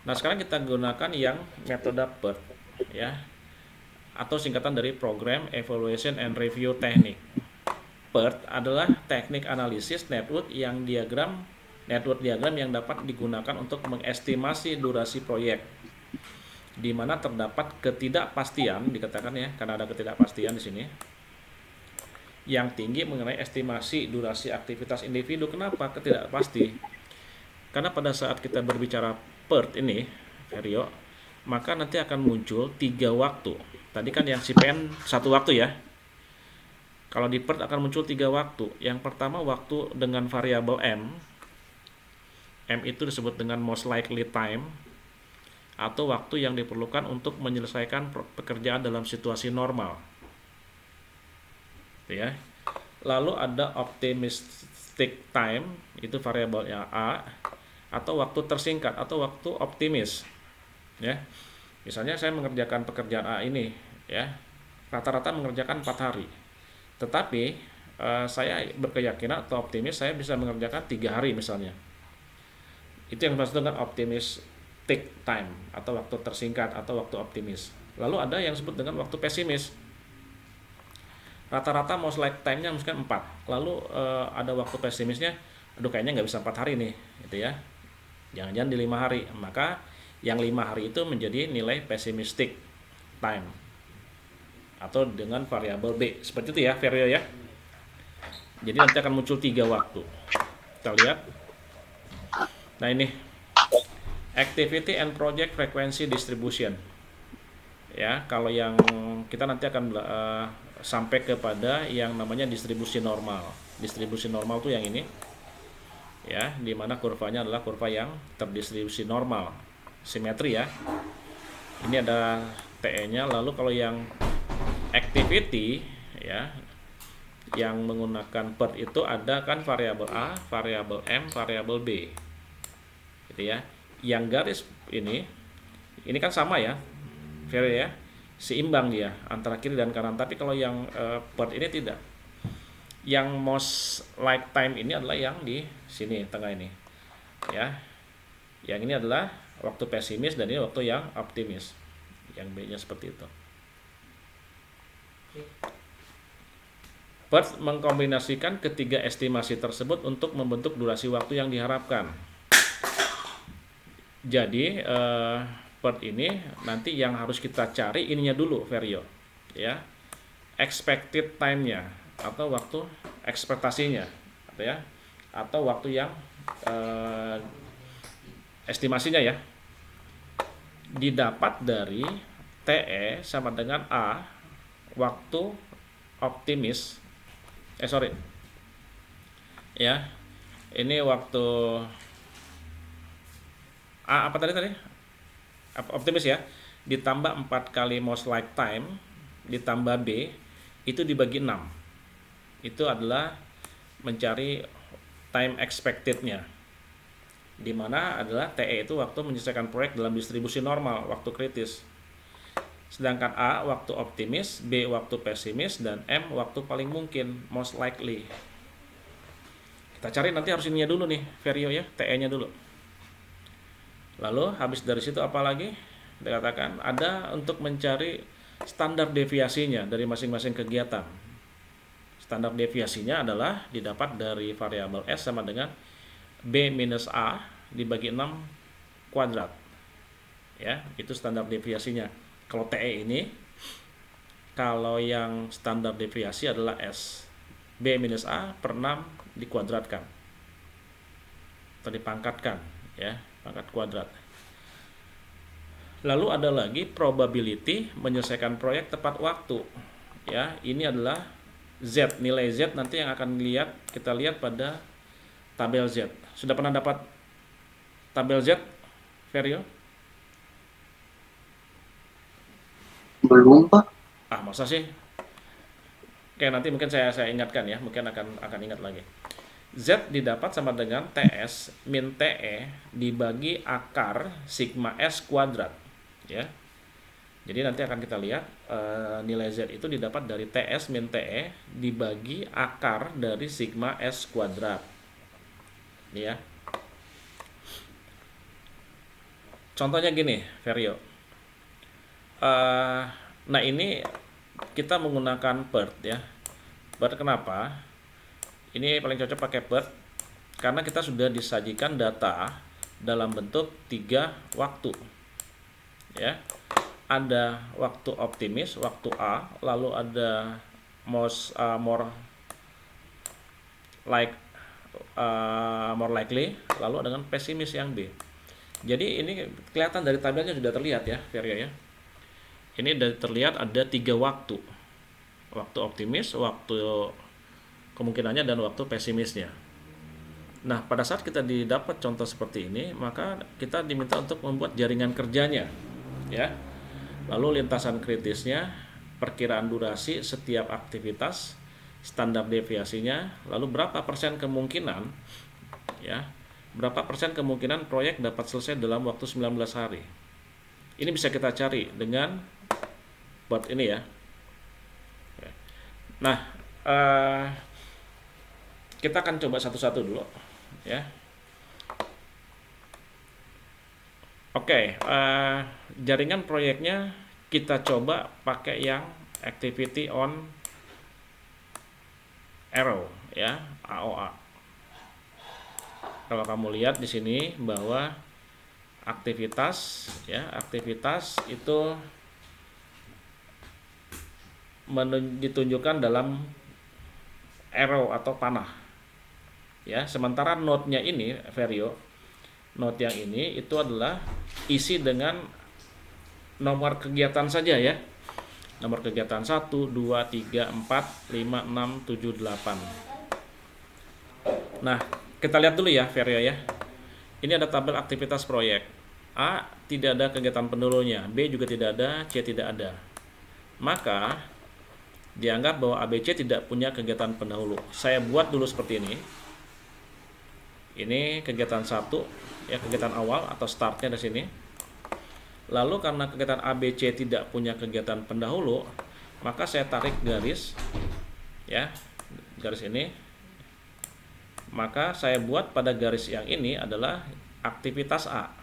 Nah, sekarang kita gunakan yang metode PERT ya, atau singkatan dari Program Evaluation and Review Technique. PERT adalah teknik analisis network diagram yang dapat digunakan untuk mengestimasi durasi proyek, di mana terdapat ketidakpastian, dikatakan ya, karena ada ketidakpastian di sini yang tinggi mengenai estimasi durasi aktivitas individu. Kenapa ketidakpasti? Karena pada saat kita berbicara PERT ini, Vario, maka nanti akan muncul 3 waktu. Tadi kan yang CPN 1 waktu ya. Kalau di PERT akan muncul 3 waktu. Yang pertama waktu dengan variabel M. M itu disebut dengan most likely time, atau waktu yang diperlukan untuk menyelesaikan pekerjaan dalam situasi normal. Ya. Lalu ada optimistic time, itu variabelnya A, atau waktu tersingkat atau waktu optimis. Ya. Misalnya saya mengerjakan pekerjaan A ini, ya, rata-rata mengerjakan 4 hari. Tetapi saya berkeyakinan atau optimis saya bisa mengerjakan 3 hari misalnya. Itu yang dimaksud dengan optimistic time atau waktu tersingkat atau waktu optimis. Lalu ada yang disebut dengan waktu pesimis. Rata-rata most like time-nya misalkan 4. Lalu ada waktu pesimisnya, aduh kayaknya nggak bisa 4 hari nih, gitu ya. Jangan-jangan di 5 hari. Maka yang 5 hari itu menjadi nilai pessimistic time atau dengan variabel B. Seperti itu ya, Vario ya. Jadi nanti akan muncul 3 waktu. Kita lihat. Nah ini activity and project frequency distribution. Ya, kalau yang kita nanti akan sampai kepada yang namanya distribusi normal. Distribusi normal tuh yang ini. Ya, di mana kurvanya adalah kurva yang terdistribusi normal, simetri ya. Ini ada TE-nya. Lalu kalau yang activity ya, yang menggunakan PERT itu ada kan variabel A, variabel M, variabel B. Gitu ya. Yang garis ini kan sama ya, Vero ya, seimbang dia antara kiri dan kanan. Tapi kalau yang PERT ini tidak. Yang most like time ini adalah yang di sini tengah ini. Ya. Yang ini adalah waktu pesimis dan ini waktu yang optimis. Yang B-nya seperti itu. PERT mengkombinasikan ketiga estimasi tersebut untuk membentuk durasi waktu yang diharapkan. Jadi PERT ini nanti yang harus kita cari ininya dulu, Vario, ya, expected time-nya atau waktu ekspektasinya, ya, atau waktu yang estimasinya ya, didapat dari TE sama dengan A waktu optimis. Ya, ini waktu A apa tadi optimis ya, ditambah 4 kali most like time ditambah B itu dibagi 6. Itu adalah mencari time expected-nya, dimana adalah TE itu waktu menyelesaikan proyek dalam distribusi normal, waktu kritis. Sedangkan A waktu optimis, B waktu pesimis, dan M waktu paling mungkin, most likely. Kita cari nanti harus ininya dulu nih, Vario ya, TE-nya dulu. Lalu habis dari situ apa lagi? Dikatakan ada untuk mencari standar deviasinya dari masing-masing kegiatan. Standar deviasinya adalah didapat dari variabel S sama dengan B minus A dibagi 6 kuadrat. Ya, itu standar deviasinya. Kalau TE ini, kalau yang standar deviasi adalah S. B minus A per 6 dikuadratkan. Atau dipangkatkan, ya, pangkat kuadrat. Lalu ada lagi probability menyelesaikan proyek tepat waktu. Ya, ini adalah Z, nilai Z nanti yang akan kita lihat pada tabel Z. Sudah pernah dapat tabel Z, Vario? Belum, Pak. Masa sih? Oke, nanti mungkin saya ingatkan ya, mungkin akan ingat lagi. Z didapat sama dengan TS min TE dibagi akar sigma S kuadrat, ya. Jadi nanti akan kita lihat nilai Z itu didapat dari TS min TE dibagi akar dari sigma S kuadrat. Ini ya. Contohnya gini, Vario. Nah ini kita menggunakan BERT ya. BERT kenapa? Ini paling cocok pakai BERT karena kita sudah disajikan data dalam bentuk 3 waktu. Ya. Ada waktu optimis, waktu A, lalu ada more likely, lalu dengan pesimis yang B. Jadi ini kelihatan dari tabelnya sudah terlihat ya, Vario ya. Ini terlihat ada 3 waktu. Waktu optimis, waktu kemungkinannya, dan waktu pesimisnya. Nah, pada saat kita didapat contoh seperti ini, maka kita diminta untuk membuat jaringan kerjanya, ya. Lalu lintasan kritisnya, perkiraan durasi setiap aktivitas, standar deviasinya, lalu berapa persen kemungkinan, ya, berapa persen kemungkinan proyek dapat selesai dalam waktu 19 hari. Ini bisa kita cari dengan buat ini ya. Nah, kita akan coba satu-satu dulu ya. Oke, jaringan proyeknya kita coba pakai yang activity on arrow ya, AOA. Kalau kamu lihat di sini bahwa aktivitas ya, aktivitas itu ditunjukkan dalam arrow atau panah ya. Sementara node-nya ini, Vario, node yang ini itu adalah isi dengan nomor kegiatan saja ya. Nomor kegiatan 1, 2, 3, 4, 5, 6, 7, 8. Nah, kita lihat dulu ya, Vario ya. Ini ada tabel aktivitas proyek. A tidak ada kegiatan pendahulunya, B juga tidak ada, C tidak ada. Maka dianggap bahwa ABC tidak punya kegiatan pendahulu. Saya buat dulu seperti ini. Ini kegiatan 1 ya, kegiatan awal atau startnya di sini. Lalu karena kegiatan ABC tidak punya kegiatan pendahulu, maka saya tarik garis ya, garis ini. Maka saya buat pada garis yang ini adalah aktivitas A.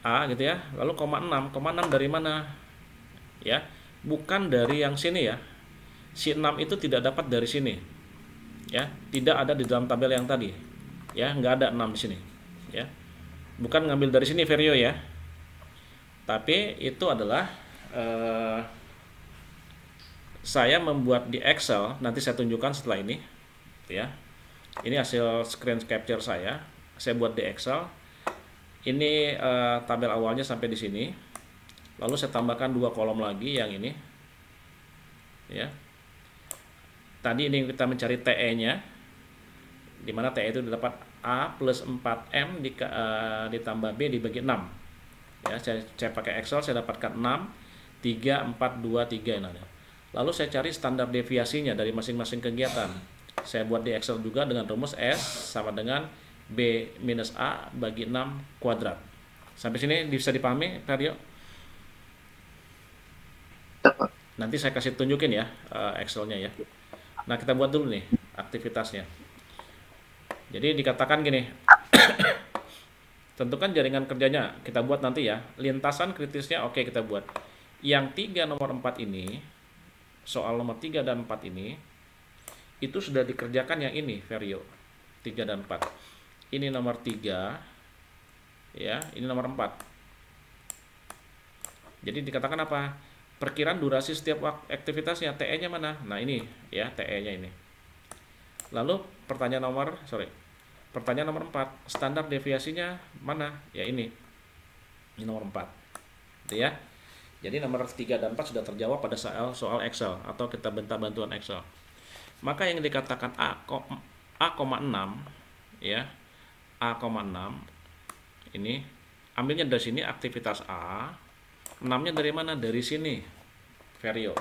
A gitu ya. Lalu koma 6 dari mana? Ya, bukan dari yang sini ya. Si 6 itu tidak dapat dari sini. Ya, tidak ada di dalam tabel yang tadi. Ya, nggak ada 6 di sini. Ya. Bukan ngambil dari sini, Vario ya. Tapi itu adalah saya membuat di Excel, nanti saya tunjukkan setelah ini. Ya. Ini hasil screen capture saya buat di Excel. Ini tabel awalnya sampai di sini. Lalu saya tambahkan 2 kolom lagi yang ini. Ya. Tadi ini kita mencari TE-nya. Di mana TE itu dapat A plus 4M ditambah B dibagi 6. Ya, saya pakai Excel, saya dapatkan 6, 3, 4, 2, 3 ini. Lalu saya cari standar deviasinya dari masing-masing kegiatan. Saya buat di Excel juga dengan rumus S sama dengan B minus A bagi 6 kuadrat. Sampai sini bisa dipahami, Vario? Nanti saya kasih tunjukin ya Excelnya ya. Nah, kita buat dulu nih aktivitasnya. Jadi dikatakan gini, tentukan jaringan kerjanya, kita buat nanti ya. Lintasan kritisnya oke, kita buat. Yang 3 nomor 4 ini, soal nomor 3 dan 4 ini, itu sudah dikerjakan yang ini, Vario. 3 dan 4. Ini nomor 3, ya, ini nomor 4. Jadi dikatakan apa? Perkiraan durasi setiap aktivitasnya, TE-nya mana? Nah ini ya, TE-nya ini. Lalu pertanyaan nomor 4, standar deviasinya mana? Ya ini nomor 4. Gitu ya. Jadi nomor 3 dan 4 sudah terjawab pada soal Excel atau kita minta bantuan Excel. Maka yang dikatakan A,6 ya, A,6 ini ambilnya dari sini aktivitas A. 6-nya dari mana? Dari sini, Vario.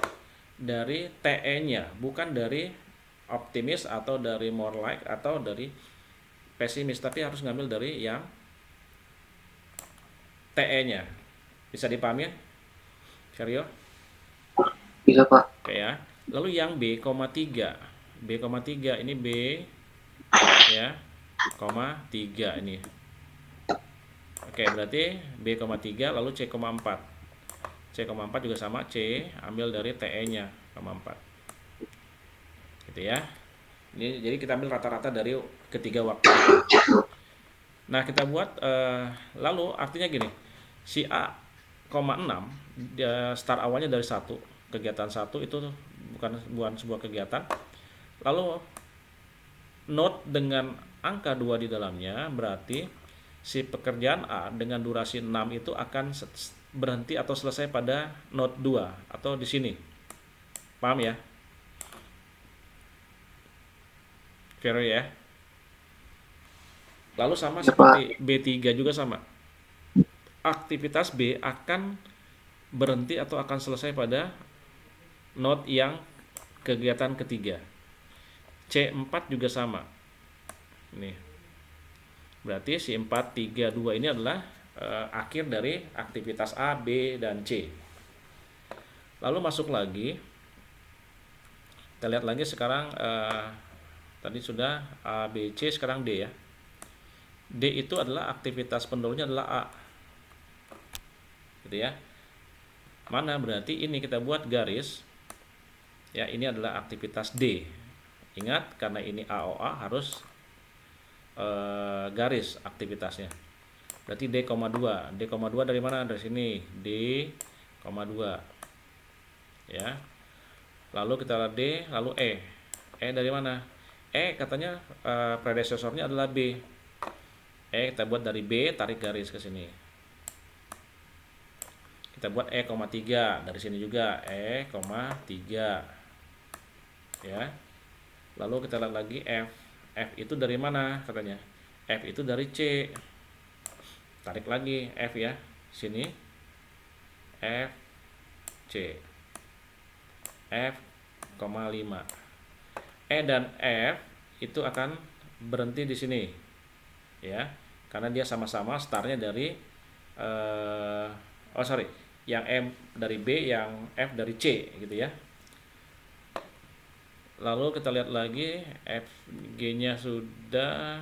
Dari TE-nya, bukan dari optimis atau dari more like atau dari pesimis, tapi harus ngambil dari yang TE-nya. Bisa dipahami ya, Vario? Bisa, Pak. Oke ya. Lalu yang B,3. B,3 ini B ya, 3 ini. Oke, berarti B,3 lalu C,4. C,4 juga sama, C ambil dari TE-nya, 4. Gitu ya. Ini jadi kita ambil rata-rata dari ketiga waktu. Nah, kita buat lalu artinya gini. Si A, 6 dia start awalnya dari 1, kegiatan 1 itu bukan sebuah kegiatan. Lalu note dengan angka 2 di dalamnya, berarti si pekerjaan A dengan durasi 6 itu akan berhenti atau selesai pada note 2 atau di sini. Paham ya? Vero ya. Lalu sama Ya, seperti B3 juga sama. Aktivitas B akan berhenti atau akan selesai pada note yang kegiatan ketiga. C4 juga sama. Nih. Berarti si 4, 3, 2 ini adalah akhir dari aktivitas A, B, dan C. Lalu masuk lagi. Kita lihat lagi sekarang tadi sudah A, B, C, sekarang D ya. D itu adalah aktivitas pendahulunya adalah A. Gitu ya. Mana berarti ini kita buat garis. Ya, ini adalah aktivitas D. Ingat karena ini AOA harus garis aktivitasnya. Berarti D,2. D,2 dari mana? Dari sini. D,2. Ya. Lalu kita lihat D, lalu E. E dari mana? E katanya predecessornya adalah B. E kita buat dari B, tarik garis ke sini. Kita buat E,3 dari sini juga E,3. Ya. Lalu kita lihat lagi F. F itu dari mana katanya? F itu dari C. Tarik lagi F ya. Sini. F C. F,5. E dan F itu akan berhenti di sini. Ya. Karena dia sama-sama startnya dari yang M dari B, yang F dari C gitu ya. Lalu kita lihat lagi F, G-nya sudah.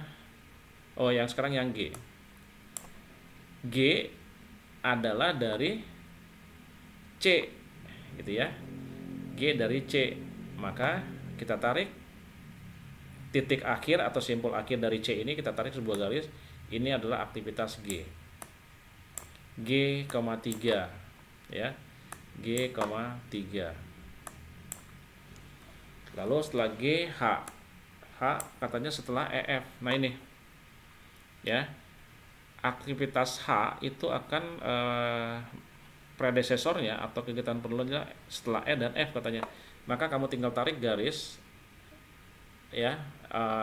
Oh, yang sekarang yang G. G adalah dari C gitu ya. G dari C. Maka kita tarik titik akhir atau simpul akhir dari C ini, kita tarik sebuah garis. Ini adalah aktivitas G. G,3 ya. G,3. Lalu setelah G, H. H katanya setelah EF. Nah ini ya, aktivitas H itu akan predesesornya atau kegiatan pendahulunya setelah E dan F katanya. Maka kamu tinggal tarik garis ya,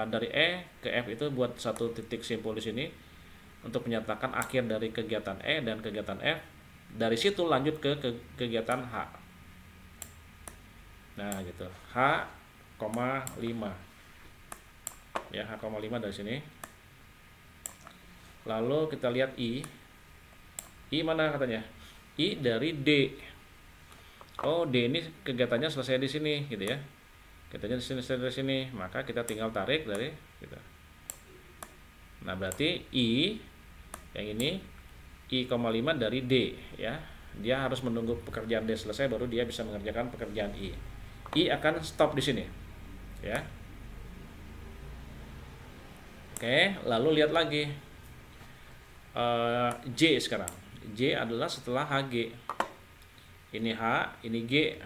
dari E ke F itu buat satu titik simpul di sini untuk menyatakan akhir dari kegiatan E dan kegiatan F. Dari situ lanjut ke kegiatan H. Nah gitu, H,5 ya, H,5 dari sini. Lalu kita lihat I. I mana katanya? I dari D. Oh, D ini kegiatannya selesai di sini gitu ya. Kegiatannya selesai dari sini, maka kita tinggal tarik dari gitu. Nah, berarti I yang ini I,5 dari D ya. Dia harus menunggu pekerjaan D selesai baru dia bisa mengerjakan pekerjaan I. I akan stop di sini. Ya. Oke, lalu lihat lagi. J sekarang. J adalah setelah HG. Ini H, ini G.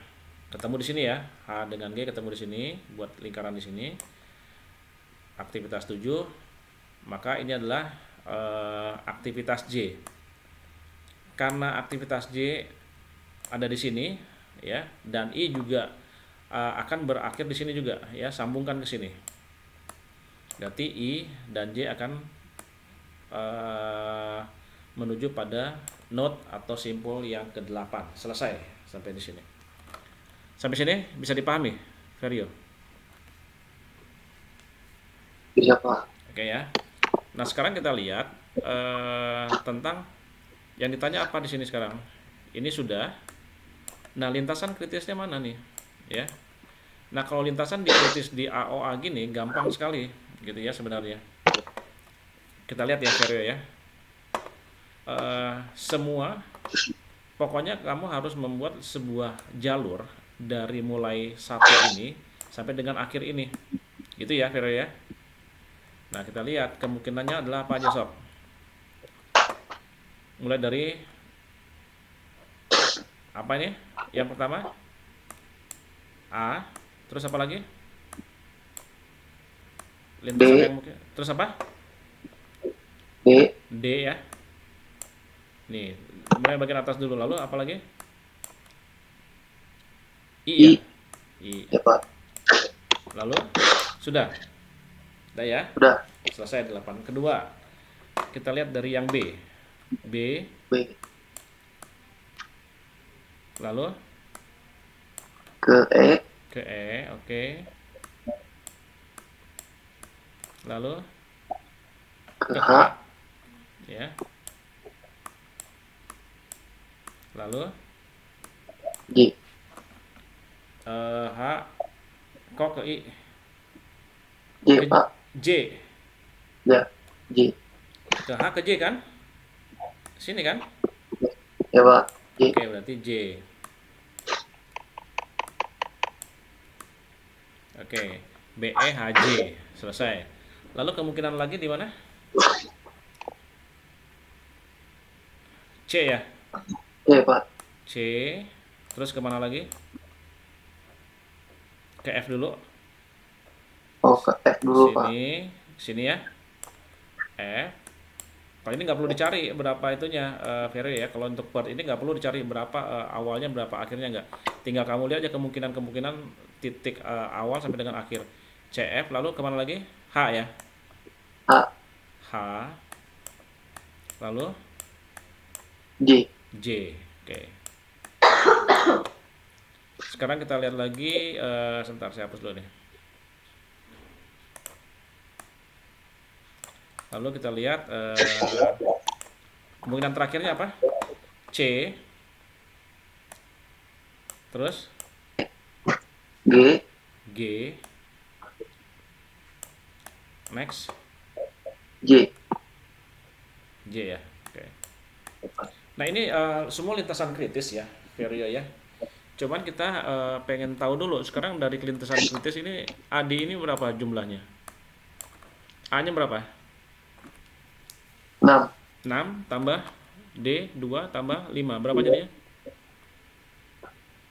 Ketemu di sini ya. H dengan G ketemu di sini, buat lingkaran di sini. Aktivitas 7. Maka ini adalah aktivitas J. Karena aktivitas J ada di sini ya, dan I juga akan berakhir di sini juga ya, sambungkan ke sini. Berarti I dan J akan menuju pada note atau simpul yang ke-8. Selesai sampai di sini. Sampai sini bisa dipahami, Vario? Bisa, Pak. Oke ya. Nah, sekarang kita lihat tentang yang ditanya apa di sini sekarang. Ini sudah. Nah, lintasan kritisnya mana nih? Ya. Nah, kalau lintasan di kritis di AOA gini gampang sekali gitu ya sebenarnya. Kita lihat ya, Vario ya. semua, pokoknya kamu harus membuat sebuah jalur dari mulai satu ini sampai dengan akhir ini. Gitu ya, Vero ya. Nah, kita lihat kemungkinannya adalah apa aja, Sob? Mulai dari apa ini? Yang pertama A, terus apa lagi? Lintasan yang D, mungkin. Terus apa? D, D ya. Nih, mulai bagian atas dulu, lalu apa lagi? I ya. I. I. Ya Pak. Lalu sudah. Udah ya. Udah. Selesai 8. Kedua, kita lihat dari yang B. B, B. lalu Ke E. ke E, oke. Lalu Ke ke H. H, ya. Lalu J. H, kok ke I, J ke Pak. J, Ya. J. ke H ke J kan? Sini kan? Ya Pak. J. Oke, berarti J. Oke, B E H J, selesai. Lalu kemungkinan lagi di mana? C ya. C Pak. C, terus kemana lagi? Ke F dulu. Oh, ke F dulu Pak. Sini, sini ya. F. Kalau ini nggak perlu dicari berapa itunya, Vero ya. Kalau untuk part ini nggak perlu dicari berapa awalnya, berapa akhirnya, nggak. Tinggal kamu lihat aja kemungkinan titik awal sampai dengan akhir. CF, lalu kemana lagi? H ya. H. H, lalu J. J. Oke. Sekarang kita lihat lagi, sebentar saya hapus dulu nih. Lalu kita lihat kemungkinan terakhirnya apa? C. Terus G. G. Next J. J ya. Oke. Nah, ini semua lintasan kritis ya, Vario ya. Cuman kita pengen tahu dulu sekarang dari lintasan kritis ini AD ini berapa jumlahnya? A-nya berapa? 6. 6 tambah D 2 tambah 5. Berapa jadinya?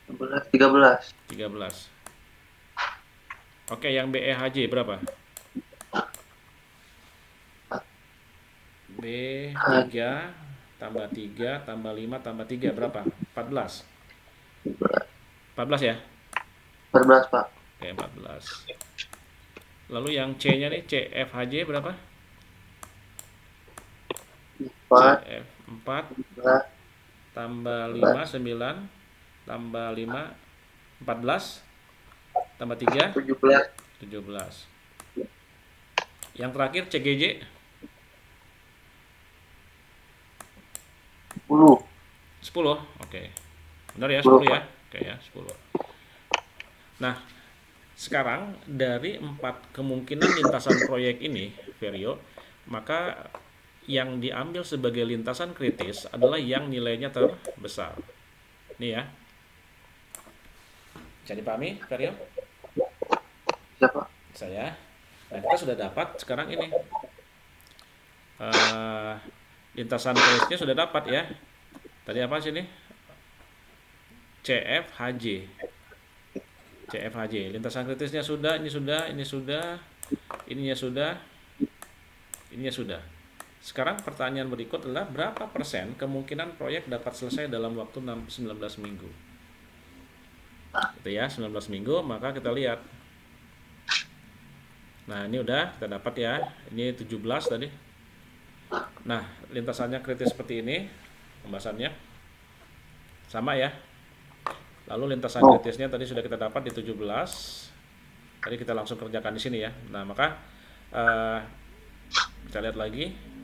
13. 13. Oke, yang BEHJ berapa? B 3 tambah 3 tambah 5 tambah 3 berapa? 14. 14 ya? 14 Pak. Oke, 14. Lalu yang C-nya nih, CFHJ berapa? 4. CF 4 11. tambah 5 9 tambah 5 14 tambah 3 17. 17. Yang terakhir CGJ 10. 10. Oke. Benar ya, 10 ya. Oke ya, 10. Nah, sekarang dari 4 kemungkinan lintasan proyek ini, Vario, maka yang diambil sebagai lintasan kritis adalah yang nilainya terbesar. Nih ya. Bisa dipahami, Vario? Bisa Pak. Saya. Nah, kita sudah dapat sekarang ini. Lintasan kritisnya sudah dapat ya. Tadi apa sih ini? CFHJ. CFHJ. Lintasan kritisnya sudah, ini sudah, ini sudah, ininya sudah, ininya sudah. Sekarang pertanyaan berikut adalah berapa persen kemungkinan proyek dapat selesai dalam waktu 19 minggu? Itu ya, 19 minggu, maka kita lihat. Nah, ini udah kita dapat ya. Ini 17 tadi. Nah, lintasannya kritis seperti ini. Pembahasannya sama ya. Lalu lintasan kritisnya tadi sudah kita dapat di 17. Tadi kita langsung kerjakan di sini ya. Nah, maka kita lihat lagi.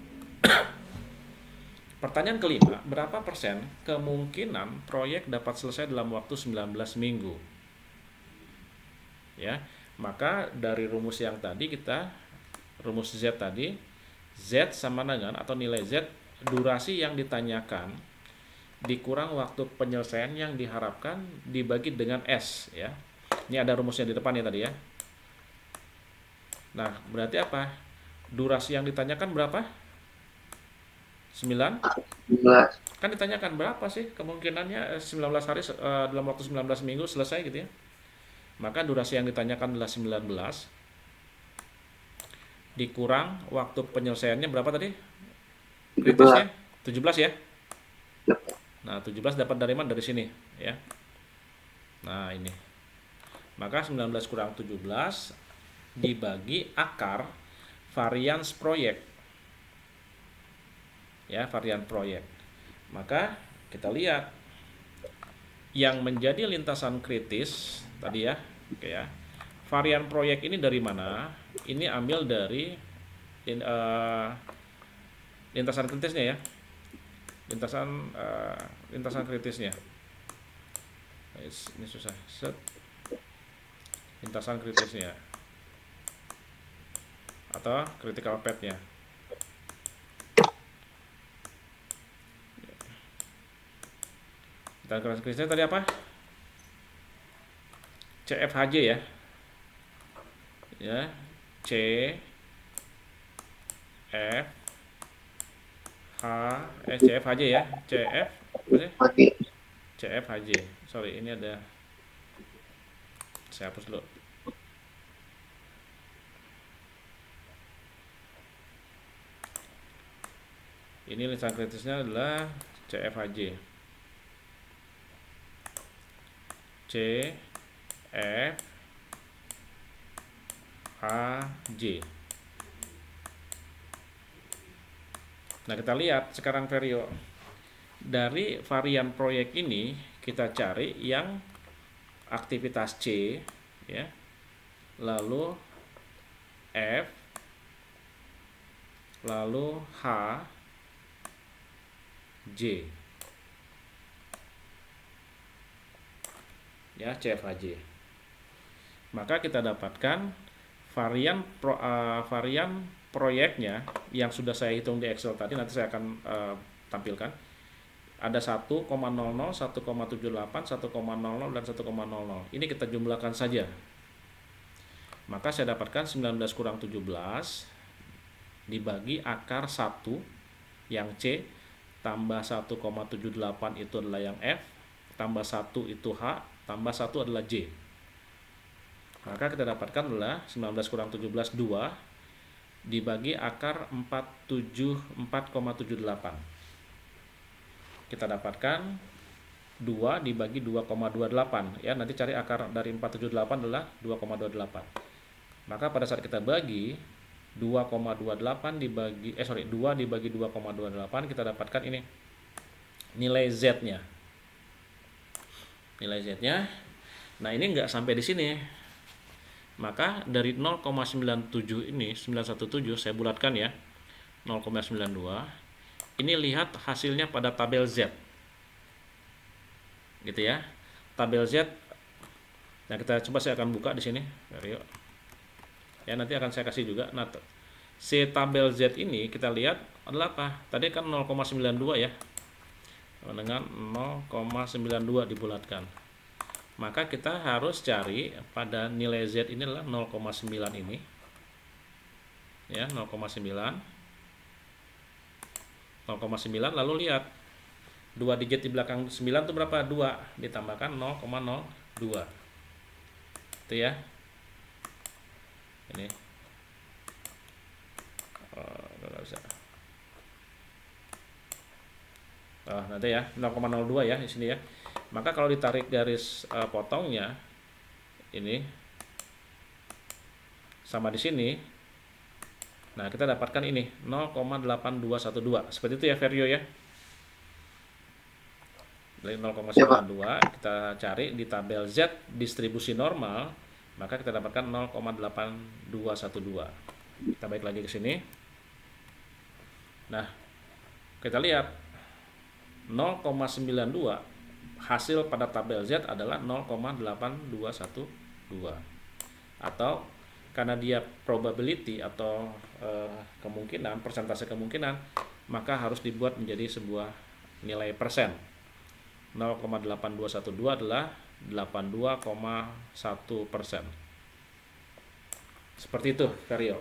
Pertanyaan kelima, berapa persen kemungkinan proyek dapat selesai dalam waktu 19 minggu? Ya, maka dari rumus yang tadi rumus Z tadi, Z sama dengan atau nilai Z durasi yang ditanyakan dikurang waktu penyelesaian yang diharapkan dibagi dengan S ya. Ini ada rumusnya di depan ya tadi ya. Nah, berarti apa? Durasi yang ditanyakan berapa? 9? 11. Kan ditanyakan berapa sih kemungkinannya 19 hari dalam waktu 19 minggu selesai gitu ya. Maka durasi yang ditanyakan adalah 19 dikurang waktu penyelesaiannya berapa tadi? 17. Kritisnya 17 ya. Ya, Pak. Nah, 17 dapat dari mana? Dari sini ya. Nah, ini. Maka 19 kurang 17 dibagi akar varians proyek. Ya, varian proyek. Maka kita lihat yang menjadi lintasan kritis tadi ya. Oke ya. Varian proyek ini dari mana? Ini ambil dari lintasan kritisnya ya. Lintasan kritisnya. Ini susah. Set. Lintasan kritisnya atau critical path-nya. Lintasan kritisnya tadi apa? CFHJ ya. Ya, C F H CFHJ ya. CF apa sih? Pagi. CFHJ. Sorry, ini ada saya hapus dulu. Ini lintasan kritisnya adalah CFHJ. C F H J. Nah, kita lihat sekarang Vario. Dari varian proyek ini kita cari yang aktivitas C ya. Lalu F, lalu H, J. Ya, CFHJ. Maka kita dapatkan varian proyeknya yang sudah saya hitung di Excel tadi, nanti saya akan tampilkan. Ada 1,00, 1,78, 1,00 dan 1,00. Ini kita jumlahkan saja. Maka saya dapatkan 19 kurang 17 dibagi akar 1 yang C tambah 1,78 itu adalah yang F, tambah 1 itu H, tambah 1 adalah J. Maka kita dapatkan adalah 19 kurang 17 2 dibagi akar 4,78. Kita dapatkan 2 dibagi 2,28 ya, nanti cari akar dari 478 adalah 2,28. Maka pada saat kita bagi 2,28 dibagi 2 dibagi 2,28 kita dapatkan ini nilai Z-nya. Nilai Z-nya. Nah, ini enggak sampai di sini. Maka dari 0,97 ini 917 saya bulatkan ya. 0,92. Ini lihat hasilnya pada tabel Z. Gitu ya. Tabel Z. Nah, kita coba, saya akan buka di sini. Ya, nanti akan saya kasih juga. Nah, si tabel Z ini kita lihat adalah apa? Tadi kan 0,92 ya. Dengan 0,92 dibulatkan. Maka kita harus cari pada nilai Z ini adalah 0,9 ini. Ya, 0,9. 0,9 lalu lihat 2 digit di belakang 9 itu berapa? 2 ditambahkan 0,02. Itu ya. Ini. Enggak bisa. Nanti ya 0,02 ya di sini ya. Maka kalau ditarik garis potongnya ini sama di sini. Nah, kita dapatkan ini 0,8212. Seperti itu ya Vario ya. Dari 0,92 kita cari di tabel Z distribusi normal, maka kita dapatkan 0,8212. Kita balik lagi ke sini. Nah, kita lihat 0,92 hasil pada tabel Z adalah 0,8212. Atau karena dia probability atau kemungkinan, persentase kemungkinan, maka harus dibuat menjadi sebuah nilai persen. 0,8212 adalah 82,1%. Seperti itu, Karyo.